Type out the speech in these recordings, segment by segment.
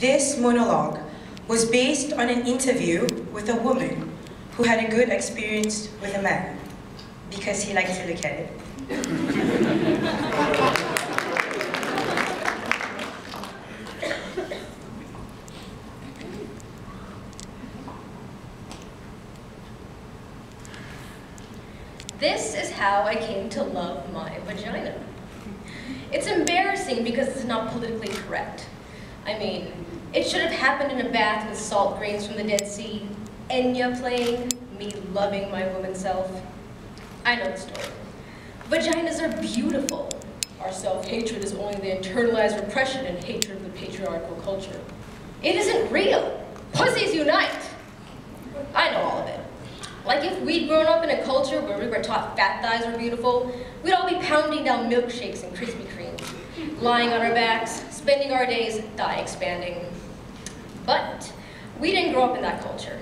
This monologue was based on an interview with a woman who had a good experience with a man because he liked to look at it. This is how I came to love my vagina. It's embarrassing because it's not politically correct. I mean, it should have happened in a bath with salt grains from the Dead Sea, Enya playing, me loving my woman self. I know the story. Vaginas are beautiful. Our self-hatred is only the internalized repression and hatred of the patriarchal culture. It isn't real. Pussies unite. I know all of it. Like if we'd grown up in a culture where we were taught fat thighs were beautiful, we'd all be pounding down milkshakes and Krispy Kremes, lying on our backs, spending our days thigh expanding. But we didn't grow up in that culture.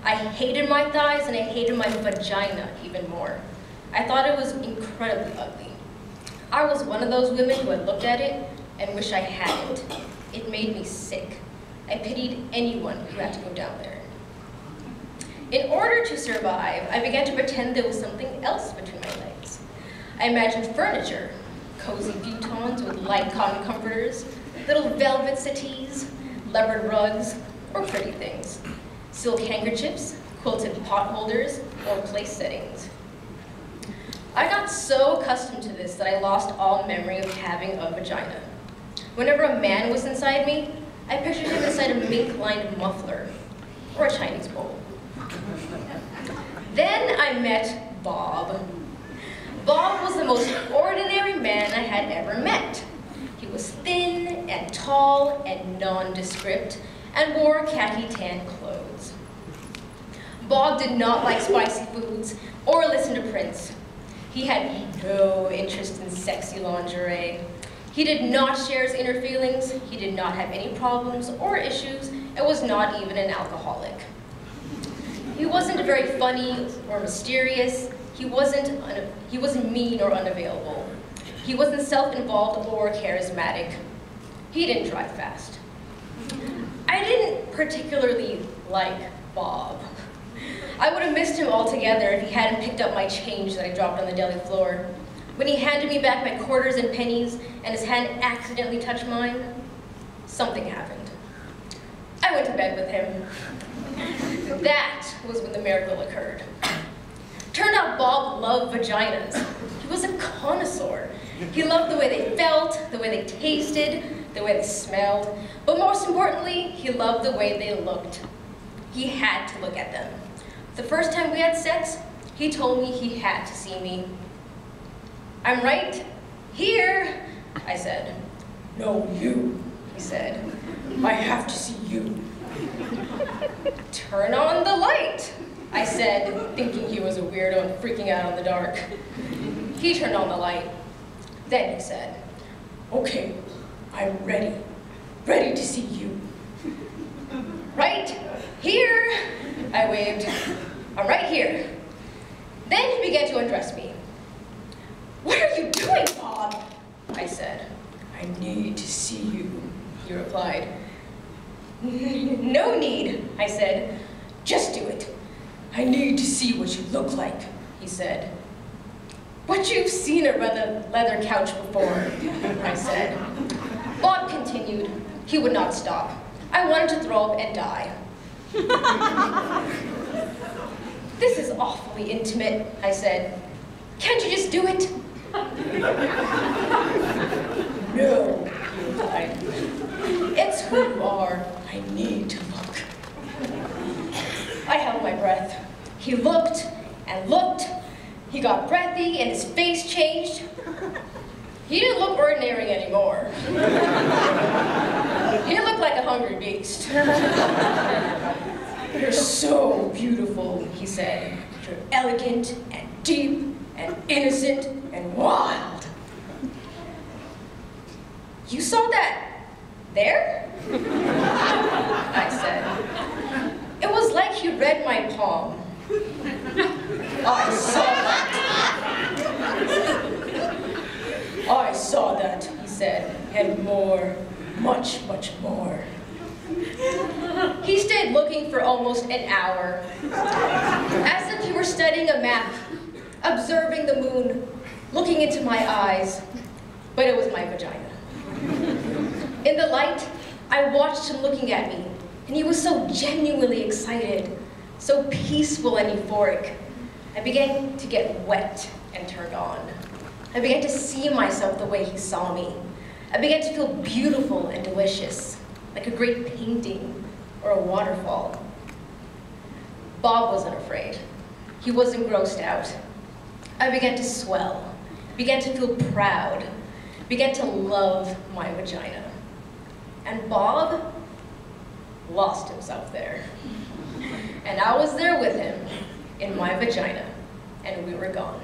I hated my thighs and I hated my vagina even more. I thought it was incredibly ugly. I was one of those women who had looked at it and wished I hadn't. It made me sick. I pitied anyone who had to go down there. In order to survive, I began to pretend there was something else between my legs. I imagined furniture, cozy futons with light cotton comforters, little velvet settees, leopard rugs, or pretty things, silk handkerchiefs, quilted pot holders, or place settings. I got so accustomed to this that I lost all memory of having a vagina. Whenever a man was inside me, I pictured him inside a mink-lined muffler, or a Chinese bowl. Then I met Bob. Bob was the most ordinary man I had ever met. He was thin and tall and nondescript and wore khaki tan clothes. Bob did not like spicy foods or listen to Prince. He had no interest in sexy lingerie. He did not share his inner feelings. He did not have any problems or issues and was not even an alcoholic. He wasn't very funny or mysterious. He wasn't mean or unavailable. He wasn't self-involved or charismatic. He didn't drive fast. I didn't particularly like Bob. I would have missed him altogether if he hadn't picked up my change that I dropped on the deli floor. When he handed me back my quarters and pennies and his hand accidentally touched mine, something happened. I went to bed with him. That was when the miracle occurred. Turned out Bob loved vaginas. He was a connoisseur. He loved the way they felt, the way they tasted, the way they smelled, but most importantly, he loved the way they looked. He had to look at them. The first time we had sex, he told me he had to see me. "I'm right here," I said. "No, you," he said. "I have to see you." "Turn on the light," I said, thinking he was a weirdo and freaking out in the dark. He turned on the light. Then he said, "Okay, I'm ready to see you." "Right here," I waved. "I'm right here." Then he began to undress me. "What are you doing, Bob?" I said. "I need to see you," he replied. "No need," I said. "Just do it." "I need to see what you look like," he said. "But you've seen a leather couch before," I said. Bob continued. He would not stop. I wanted to throw up and die. "This is awfully intimate," I said. "Can't you just do it?" "No," he replied. "It's who you are. I need to look." I held my breath. He looked and looked. He got breathy and his face changed. He didn't look ordinary anymore. He looked like a hungry beast. "You're so beautiful," he said. "You're elegant and deep and innocent and wild." "You saw that there?" I said. It was like he read my palm. "I saw that." "I saw that," he said, "and more, much, much more." stayed looking for almost an hour, as if he were studying a map, observing the moon, looking into my eyes, but it was my vagina. In the light, I watched him looking at me, and he was so genuinely excited, so peaceful and euphoric. I began to get wet and turned on. I began to see myself the way he saw me. I began to feel beautiful and delicious, like a great painting or a waterfall. Bob wasn't afraid. He wasn't grossed out. I began to swell, began to feel proud, began to love my vagina. And Bob lost himself there. And I was there with him in my vagina, and we were gone.